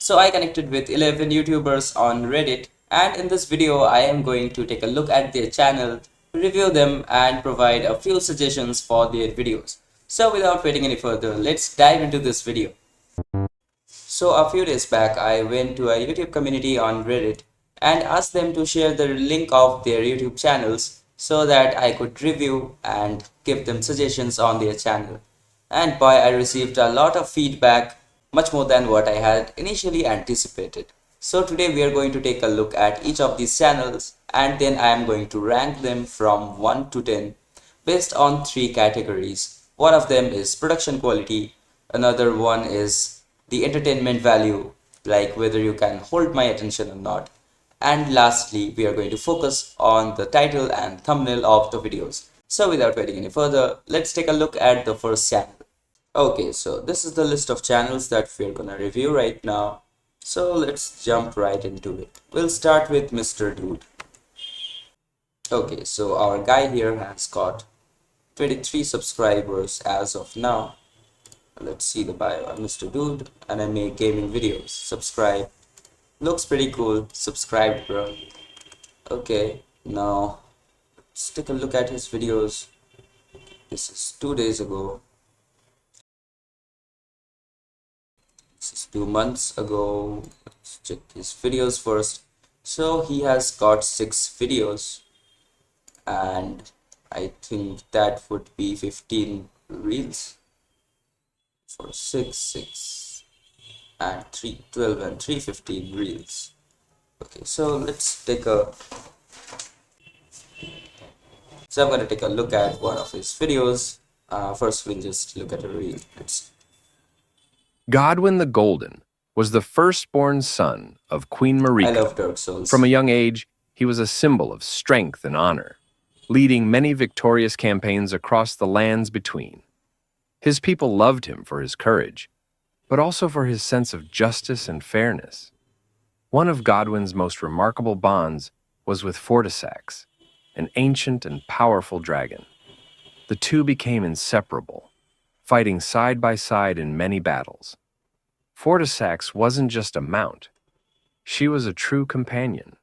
So I connected with 11 YouTubers on Reddit, and in this video I am going to take a look at their channel, review them and provide a few suggestions for their videos. So without waiting any further, let's dive into this video. So a few days back I went to a YouTube community on Reddit and asked them to share the link of their YouTube channels so that I could review and give them suggestions on their channel. And boy, I received a lot of feedback, much more than what I had initially anticipated. So today we are going to take a look at each of these channels and then I am going to rank them from 1 to 10 based on three categories. One of them is production quality, another one is the entertainment value, like whether you can hold my attention or not. And lastly, we are going to focus on the title and thumbnail of the videos. So without waiting any further, let's take a look at the first channel. Okay, so this is the list of channels that we're gonna review right now. So let's jump right into it. We'll start with Mr. Dude. Okay, so our guy here has got 23 subscribers as of now. Let's see the bio. Mr. Dude, anime gaming videos. Subscribe. Looks pretty cool. Subscribe, bro. Okay, now let's take a look at his videos. This is 2 days ago. This is 2 months ago. Let's check his videos first. So he has got 6 videos, and I think that would be 15 reels for 6 and 3 12 and 3 15 reels. Okay, so let's take a so I'm going to take a look at one of his videos. First we'll just look at a reel. Godwin the Golden was the firstborn son of Queen Mariko. I love Dark Souls. From a young age, he was a symbol of strength and honor, leading many victorious campaigns across the lands between. His people loved him for his courage, but also for his sense of justice and fairness. One of Godwin's most remarkable bonds was with Fortisax, an ancient and powerful dragon. The two became inseparable, fighting side by side in many battles. Fortisax wasn't just a mount. She was a true companion,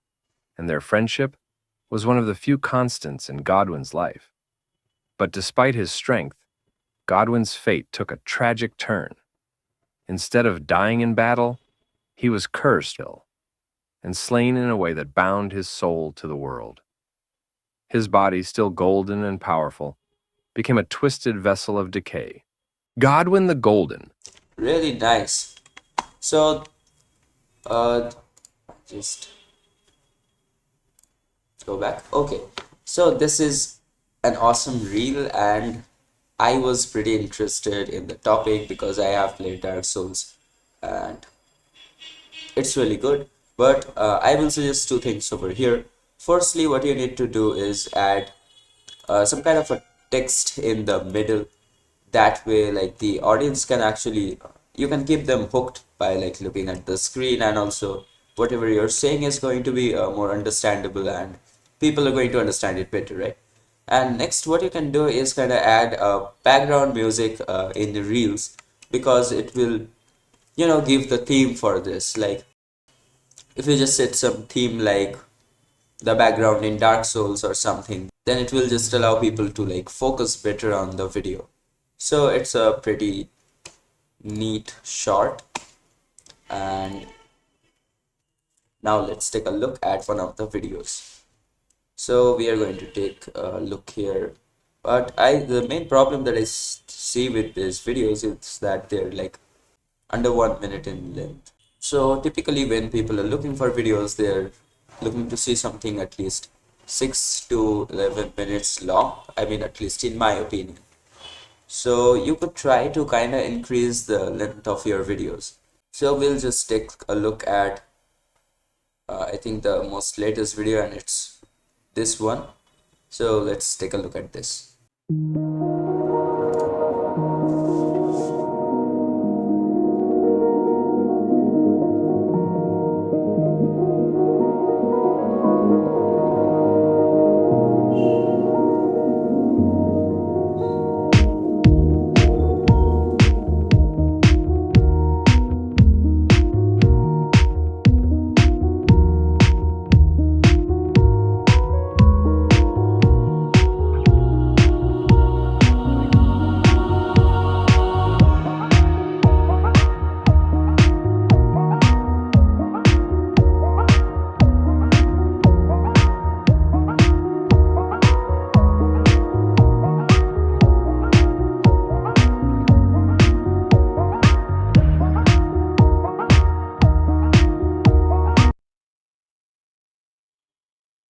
and their friendship was one of the few constants in Godwin's life. But despite his strength, Godwin's fate took a tragic turn. Instead of dying in battle, he was cursed and slain in a way that bound his soul to the world. His body, still golden and powerful, became a twisted vessel of decay. Godwin the Golden. Really nice. So, just go back. Okay, so this is an awesome reel, and I was pretty interested in the topic because I have played Dark Souls, and it's really good. But I will suggest two things over here. Firstly, what you need to do is add some kind of a text in the middle. That way, like, the audience can actually, you can keep them hooked by like looking at the screen, and also whatever you're saying is going to be more understandable and people are going to understand it better, right? And next, what you can do is kind of add background music in the reels, because it will, give the theme for this. Like, if you just set some theme like the background in Dark Souls or something, then it will just allow people to like focus better on the video. So it's a pretty neat short. And now let's take a look at one of the videos. So we are going to take a look here, but the main problem that I see with these videos is that they're like under 1 minute in length. So typically when people are looking for videos, they're looking to see something at least 6 to 11 minutes long. I mean, at least in my opinion. So you could try to kind of increase the length of your videos. So we'll just take a look at I think the most latest video, and it's this one. So let's take a look at this.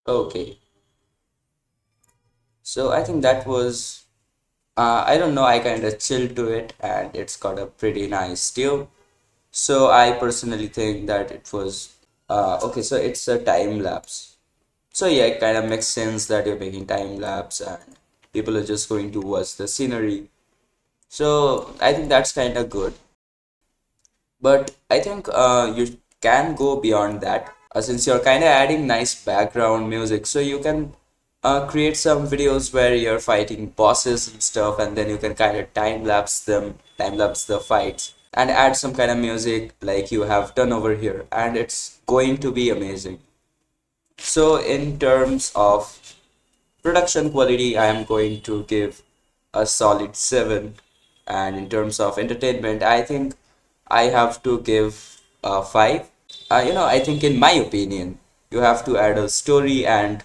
Okay, so I think that was, I don't know, I kind of chilled to it and it's got a pretty nice tune. So I personally think that it was, okay, so it's a time lapse. So yeah, it kind of makes sense that you're making time lapse and people are just going to watch the scenery. So I think that's kind of good. But I think you can go beyond that, since you're kind of adding nice background music. So you can create some videos where you're fighting bosses and stuff, and then you can kind of time lapse them, time lapse the fights, and add some kind of music like you have done over here, and it's going to be amazing. So in terms of production quality, I am going to give a solid 7. And in terms of entertainment, I think I have to give a 5. I think in my opinion, you have to add a story and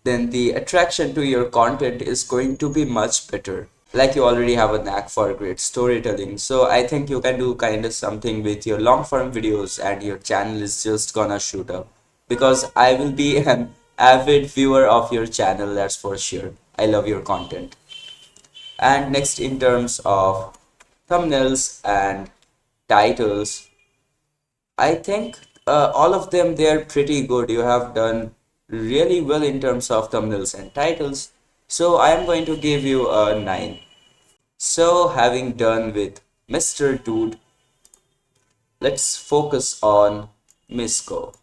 then the attraction to your content is going to be much better. Like you already have a knack for great storytelling. So I think you can do kind of something with your long form videos and your channel is just gonna shoot up. Because I will be an avid viewer of your channel, that's for sure. I love your content. And next, in terms of thumbnails and titles, I think all of them, they're pretty good. You have done really well in terms of thumbnails and titles. So I am going to give you a 9. So having done with Mr. Dude, let's focus on Misko.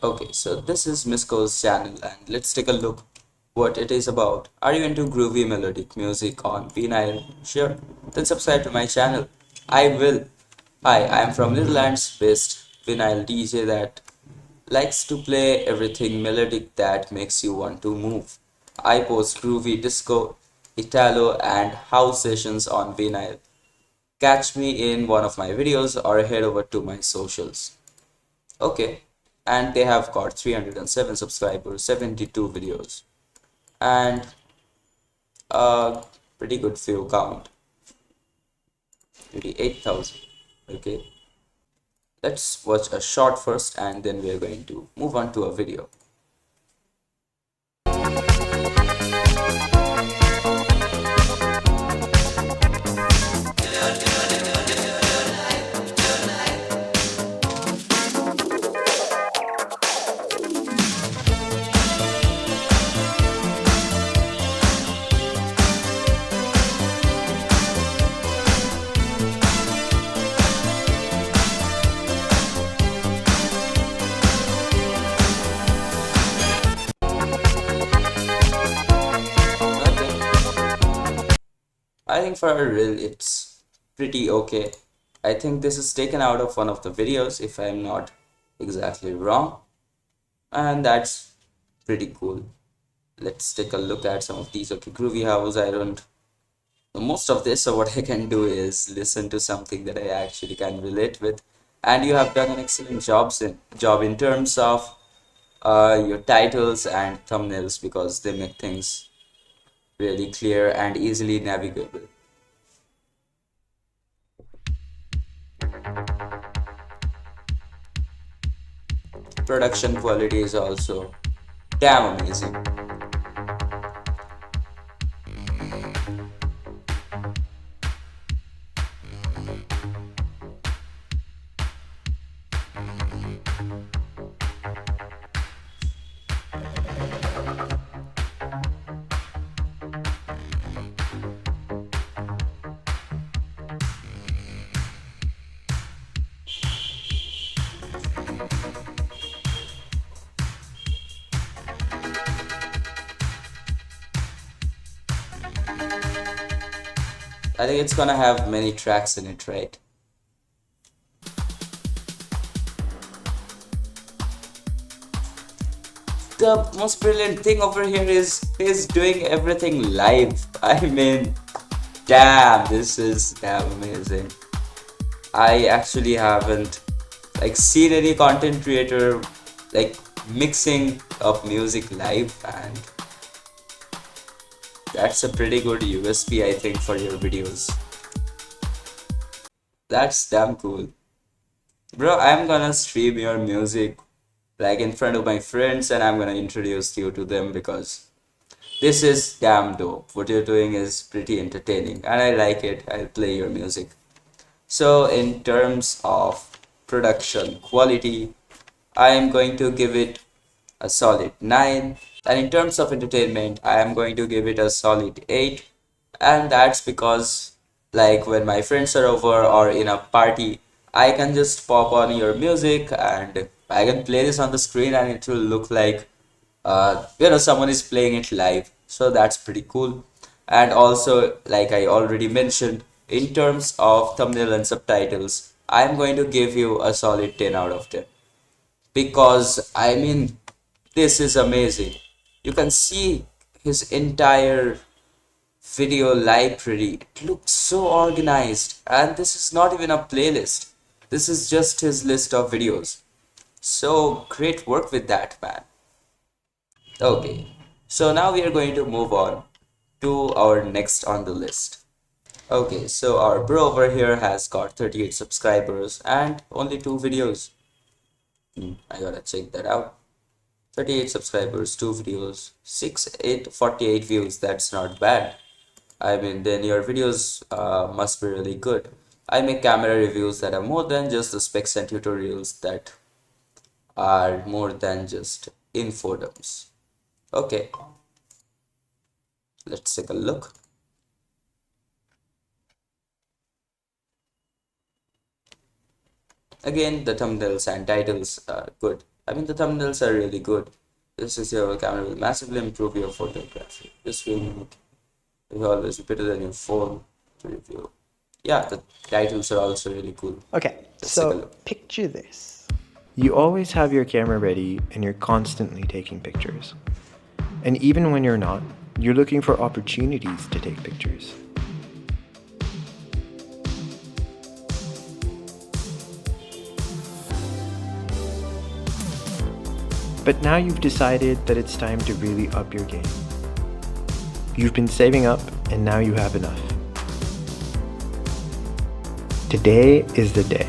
Okay, so this is Misko's channel and let's take a look what it is about. Are you into groovy melodic music on vinyl? Sure, then subscribe to my channel. I will. Hi, I am from Netherlands based vinyl DJ that likes to play everything melodic that makes you want to move. I post groovy disco, Italo and house sessions on vinyl. Catch me in one of my videos or head over to my socials. Okay, and they have got 307 subscribers, 72 videos, and a pretty good view count, 88,000. Okay, let's watch a short first and then we're going to move on to a video. Okay, I think for a reel it's pretty okay. I think this is taken out of one of the videos if I'm not exactly wrong, and that's pretty cool. Let's take a look at some of these. Okay, groovy house, I don't most of this, so what I can do is listen to something that I actually can relate with. And you have done an excellent job in terms of your titles and thumbnails because they make things really clear and easily navigable. Production quality is also damn amazing. I think it's gonna have many tracks in it, right? The most brilliant thing over here is he's doing everything live. I mean, damn, this is damn amazing. I actually haven't like seen any content creator like mixing up music live, and that's a pretty good USP I think for your videos. That's damn cool. Bro, I'm gonna stream your music like in front of my friends, and I'm gonna introduce you to them because this is damn dope. What you're doing is pretty entertaining, and I like it. I'll play your music. So, in terms of production quality, I am going to give it a solid 9. And in terms of entertainment, I am going to give it a solid 8. And that's because, like, when my friends are over or in a party, I can just pop on your music and I can play this on the screen and it will look like, someone is playing it live. So that's pretty cool. And also, like I already mentioned, in terms of thumbnail and subtitles, I'm going to give you a solid 10 out of 10 because I mean, this is amazing. You can see his entire video library. It looks so organized, and this is not even a playlist. This is just his list of videos. So great work with that, man. Okay, so now we are going to move on to our next on the list. Okay, so our bro over here has got 38 subscribers and only 2 videos. I gotta check that out. 38 subscribers, 2 videos, 48 views. That's not bad. I mean, then your videos must be really good. I make camera reviews that are more than just the specs and tutorials that are more than just info dumps. Okay, let's take a look. Again, the thumbnails and titles are good. I mean, the thumbnails are really good. This is your camera will massively improve your photography. This will make it always better than your phone to review. Yeah, the titles are also really cool. Okay, Let's take a so look. picture this. You always have your camera ready and you're constantly taking pictures. And even when you're not, you're looking for opportunities to take pictures. But now you've decided that it's time to really up your game. You've been saving up and now you have enough. Today is the day.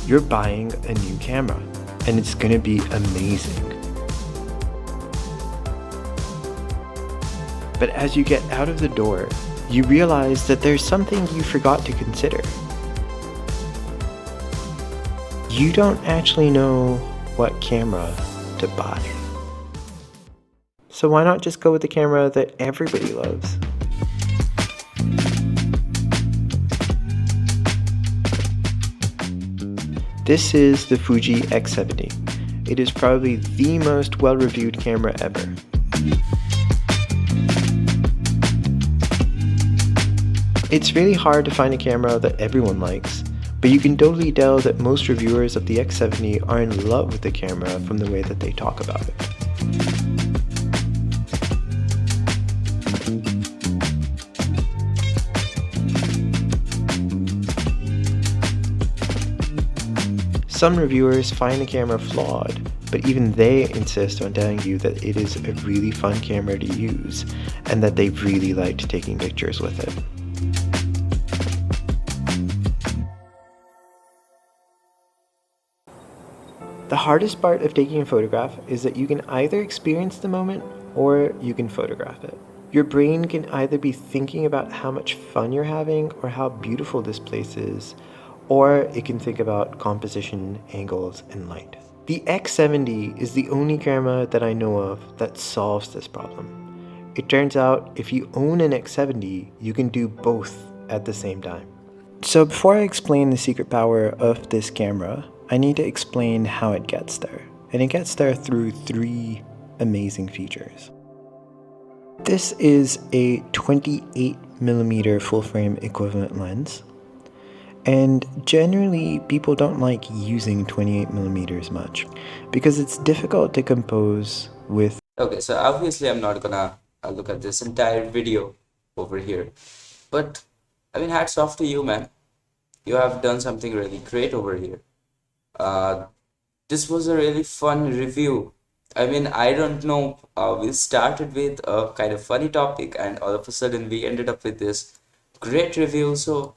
You're buying a new camera and it's gonna be amazing. But as you get out of the door, you realize that there's something you forgot to consider. You don't actually know what camera to buy. So why not just go with the camera that everybody loves? This is the Fuji X70. It is probably the most well-reviewed camera ever. It's really hard to find a camera that everyone likes, but you can totally tell that most reviewers of the X70 are in love with the camera from the way that they talk about it. Some reviewers find the camera flawed, but even they insist on telling you that it is a really fun camera to use and that they really liked taking pictures with it. The hardest part of taking a photograph is that you can either experience the moment or you can photograph it. Your brain can either be thinking about how much fun you're having or how beautiful this place is, or it can think about composition, angles, and light. The X70 is the only camera that I know of that solves this problem. It turns out if you own an X70, you can do both at the same time. So before I explain the secret power of this camera, I need to explain how it gets there. And it gets there through 3 amazing features. This is a 28mm full-frame equivalent lens. And generally, people don't like using 28mm much because it's difficult to compose with. Okay, so obviously I'm not gonna look at this entire video over here, but I mean, hats off to you, man. You have done something really great over here. Uh, this was a really fun review. I mean, I don't know, we started with a kind of funny topic and all of a sudden we ended up with this great review. So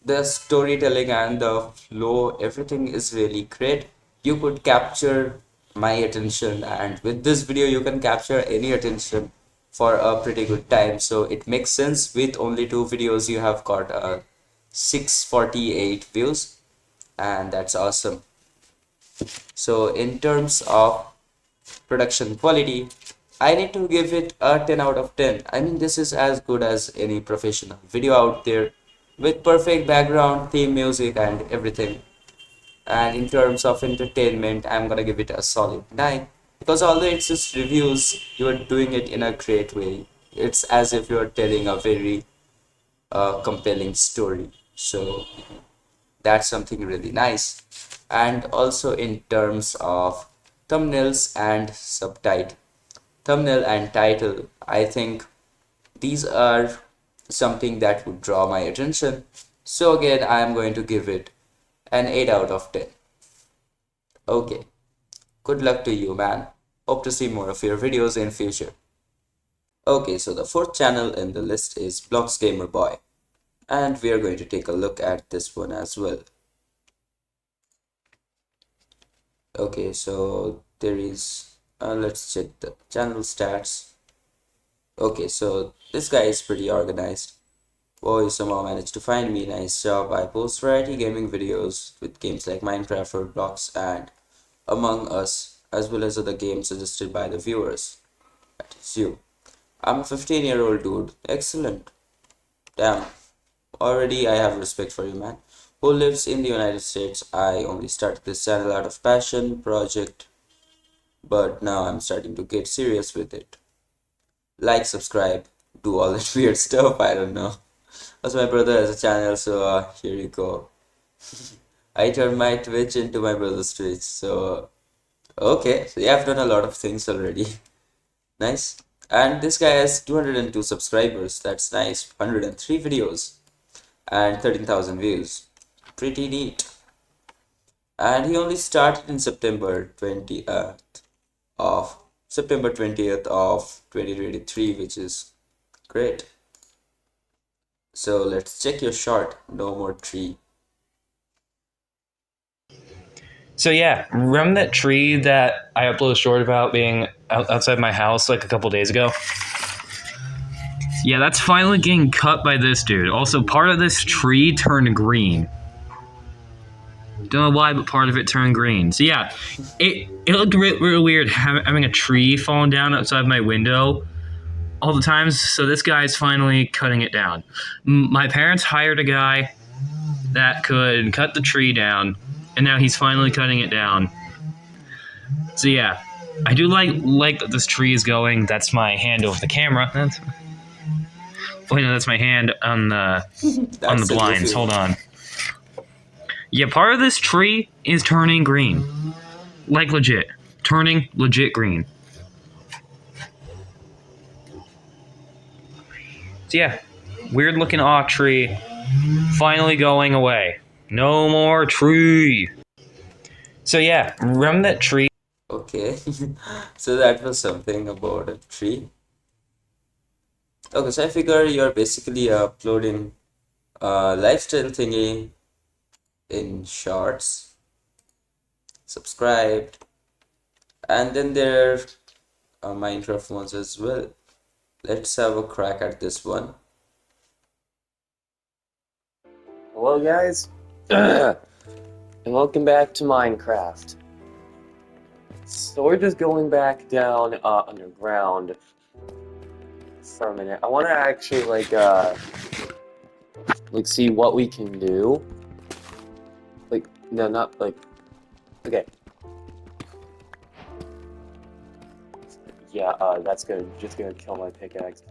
the storytelling and the flow, everything is really great. you could capture my attention, and with this video you can capture any attention for a pretty good time. So it makes sense with only two videos you have got 648 views, and that's awesome. So in terms of production quality, I need to give it a 10 out of 10. I mean, this is as good as any professional video out there with perfect background, theme music, and everything. And in terms of entertainment, I'm gonna give it a solid 9, because although it's just reviews, you are doing it in a great way. It's as if you're telling a very compelling story. So that's something really nice. And also in terms of thumbnails and subtitle, thumbnail and title, I think these are something that would draw my attention. So again, I am going to give it an 8 out of 10. Okay, good luck to you, man. Hope to see more of your videos in future. Okay, so the fourth channel in the list is BloxGamerBoi, and we are going to take a look at this one as well. Okay, so there is, let's check the channel stats. Okay, so this guy is pretty organized. Boy somehow managed to find me. Nice job. I post variety gaming videos with games like Minecraft, Roblox, and Among Us, as well as other games suggested by the viewers. That is you. I'm a 15-year-old dude. Excellent. Damn. Already I have respect for you, man. Who lives in the United States. I only started this channel out of passion project, but now I'm starting to get serious with it. Like, subscribe, do all that weird stuff. I don't know. Also, my brother has a channel, so here you go. I turned my Twitch into my brother's Twitch. So, okay. So, yeah, I've done a lot of things already. Nice. And this guy has 202 subscribers. That's nice. 103 videos and 13,000 views. Pretty neat. And he only started in of September 20th of 2023, which is great. So let's check your short. No more tree. So yeah, remember that tree that I uploaded a short about being outside my house like a couple days ago? Yeah, that's finally getting cut by this dude. Also, part of this tree turned green. Don't know why, but part of it turned green. So yeah, it looked real weird having a tree falling down outside my window all the times. So this guy's finally cutting it down. My parents hired a guy that could cut the tree down, and now he's finally cutting it down. So yeah, I do like that this tree is going. That's my hand over the camera. That's my hand on the That's a blinds. goofy Hold one. on. Yeah, part of this tree is turning green. Like legit. Turning legit green. So yeah, weird looking oak tree finally going away. No more tree. So yeah, remember that tree? Okay. So that was something about a tree. Okay, so I figure you're basically uploading a lifestyle thingy in shorts, subscribed, and then there are Minecraft ones as well. Let's have a crack at this one. Hello guys, and welcome back to Minecraft. So we're just going back down underground for a minute. I want to actually like see what we can do. Like no, not like okay. Yeah, that's just gonna kill my pickaxe.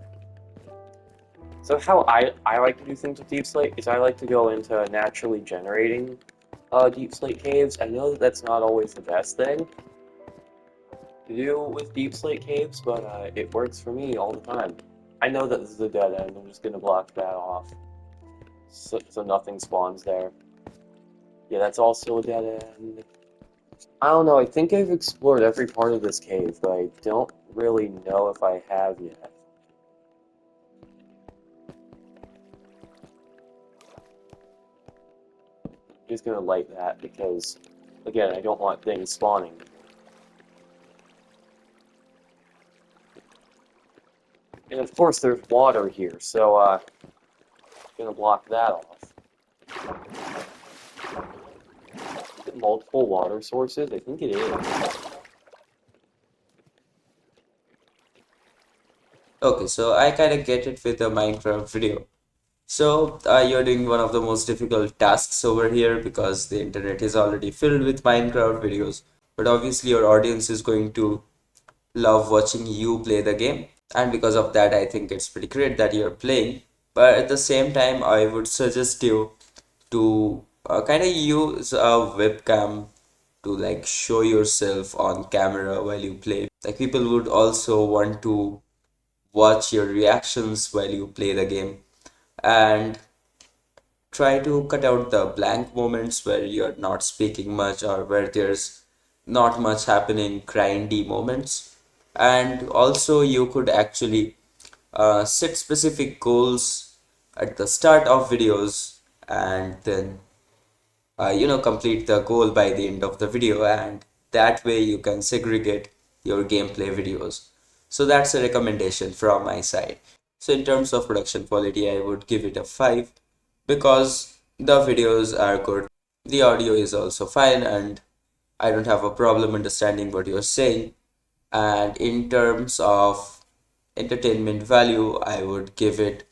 So how I like to do things with deep slate is I like to go into naturally generating deep slate caves. I know that that's not always the best thing to do with deep slate caves, but it works for me all the time. I know that this is a dead end. I'm just gonna block that off, so nothing spawns there. Yeah, that's also a dead end. I don't know. I think I've explored every part of this cave, but I don't really know if I have yet. Just gonna light that because Again, I don't want things spawning. And of course there's water here, so I'm gonna block that off. Is it multiple water sources? I think it is. Okay, so I kind of get it with the Minecraft video. So you're doing one of the most difficult tasks over here because the internet is already filled with Minecraft videos. But obviously your audience is going to love watching you play the game. And because of that, I think it's pretty great that you're playing. But at the same time, I would suggest you to kind of use a webcam to like show yourself on camera while you play. Like people would also want to watch your reactions while you play the game, and try to cut out the blank moments where you're not speaking much or where there's not much happening, grindy moments. And also you could actually set specific goals at the start of videos, and then complete the goal by the end of the video, and that way you can segregate your gameplay videos. So that's a recommendation from my side. So in terms of production quality, I would give it a 5 because the videos are good, the audio is also fine, and I don't have a problem understanding what you're saying. And in terms of entertainment value, I would give it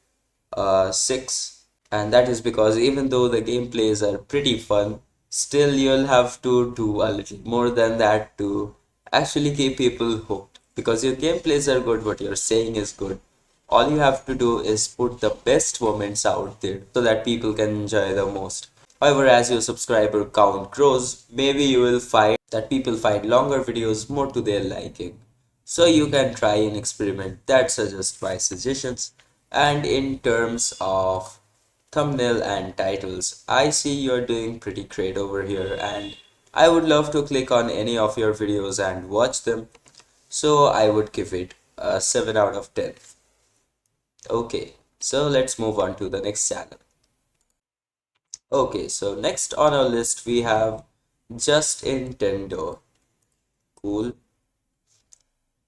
a 6. And that is because even though the gameplays are pretty fun, still you'll have to do a little more than that to actually keep people hooked. Because your gameplays are good, what you're saying is good. All you have to do is put the best moments out there so that people can enjoy the most. However, as your subscriber count grows, maybe you will find that people find longer videos more to their liking. So you can try and experiment. That's just my suggestions. And in terms of thumbnail and titles, I see you're doing pretty great over here, and I would love to click on any of your videos and watch them. So I would give it a 7 out of 10. Okay, so let's move on to the next channel. Okay, so next on our list we have Justintendo. Cool.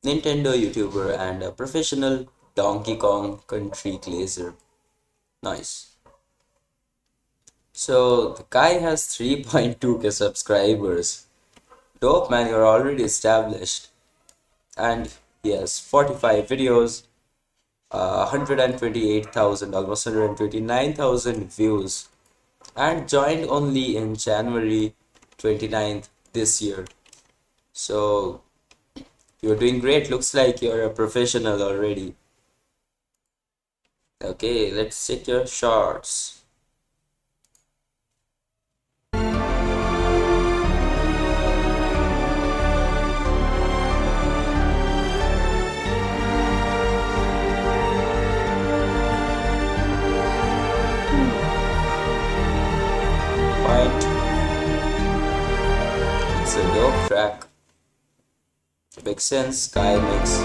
Nintendo YouTuber and a professional Donkey Kong Country glazer. Nice. So the guy has 3.2k subscribers. Dope man, you're already established. And he has 45 videos, 128,000, almost 129,000 views, and joined only in January 29th this year. So you're doing great. Looks like you're a professional already. Okay, let's check your shorts. Fine. It's a dope track. Makes sense. Guy makes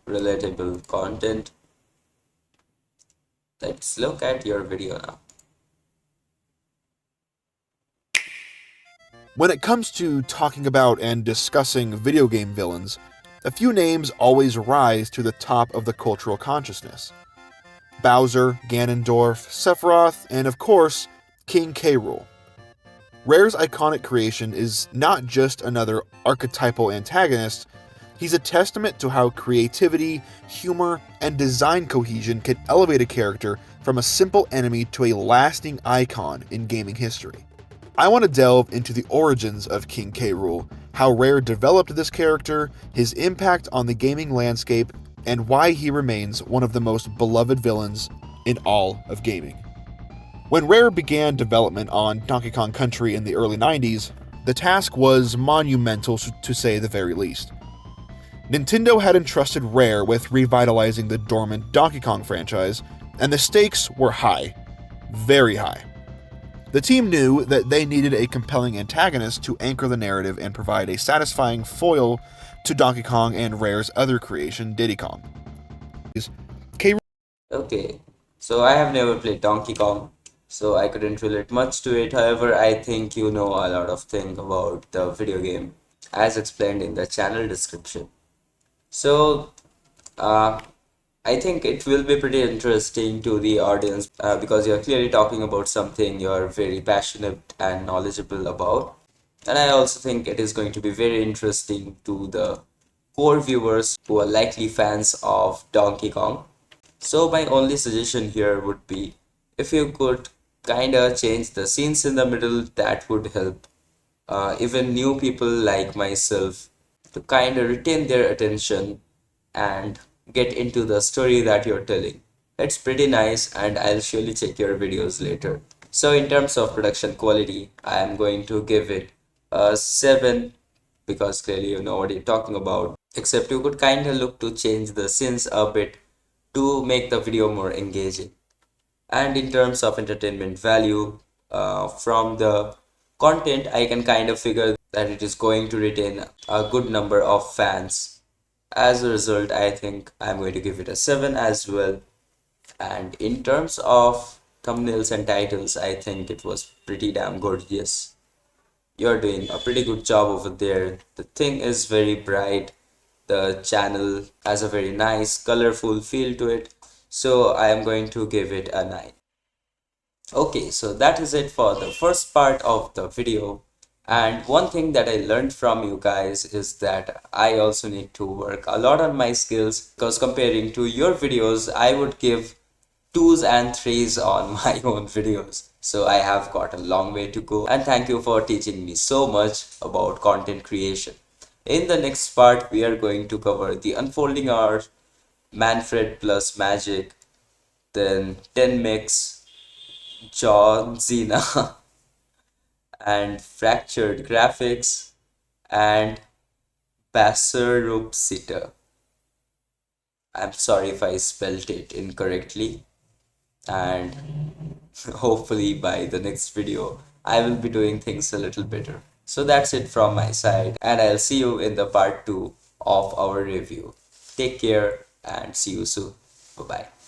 relatable content. Let's look at your video now. When it comes to talking about and discussing video game villains, a few names always rise to the top of the cultural consciousness. Bowser, Ganondorf, Sephiroth, and of course, King K. Rool. Rare's iconic creation is not just another archetypal antagonist, he's a testament to how creativity, humor, and design cohesion can elevate a character from a simple enemy to a lasting icon in gaming history. I want to delve into the origins of King K. Rool, how Rare developed this character, his impact on the gaming landscape, and why he remains one of the most beloved villains in all of gaming. When Rare began development on Donkey Kong Country in the early 90s, the task was monumental to say the very least. Nintendo had entrusted Rare with revitalizing the dormant Donkey Kong franchise, and the stakes were high, very high. The team knew that they needed a compelling antagonist to anchor the narrative and provide a satisfying foil to Donkey Kong and Rare's other creation, Diddy Kong. Okay, so I have never played Donkey Kong, so I couldn't relate much to it. However, I think you know a lot of things about the video game as explained in the channel description. So, uh, I think it will be pretty interesting to the audience because you're clearly talking about something you're very passionate and knowledgeable about. And I also think it is going to be very interesting to the core viewers who are likely fans of Donkey Kong. So my only suggestion here would be if you could kinda change the scenes in the middle, that would help even new people like myself to kinda retain their attention and get into the story that you're telling. It's pretty nice and I'll surely check your videos later. So in terms of production quality, I am going to give it a 7 because clearly you know what you're talking about. Except you could kind of look to change the scenes a bit to make the video more engaging. And in terms of entertainment value, from the content, I can kind of figure that it is going to retain a good number of fans. As a result, I think I'm going to give it a 7 as well. And in terms of thumbnails and titles, I think it was pretty damn good. Yes, you're doing a pretty good job over there. The thing is very bright. The channel has a very nice, colorful feel to it. So I am going to give it a 9. Okay, so that is it for the first part of the video. And one thing that I learned from you guys is that I also need to work a lot on my skills because comparing to your videos, I would give 2s and 3s on my own videos. So I have got a long way to go and thank you for teaching me so much about content creation. In the next part, we are going to cover the unfolding hour, Manfred plus magic, then 10 mix, John Cena, and fractured graphics, and Basarupsita. I'm sorry if I spelled it incorrectly, and hopefully by the next video, I will be doing things a little better. So that's it from my side, and I'll see you in the part 2 of our review. Take care and see you soon. Bye bye.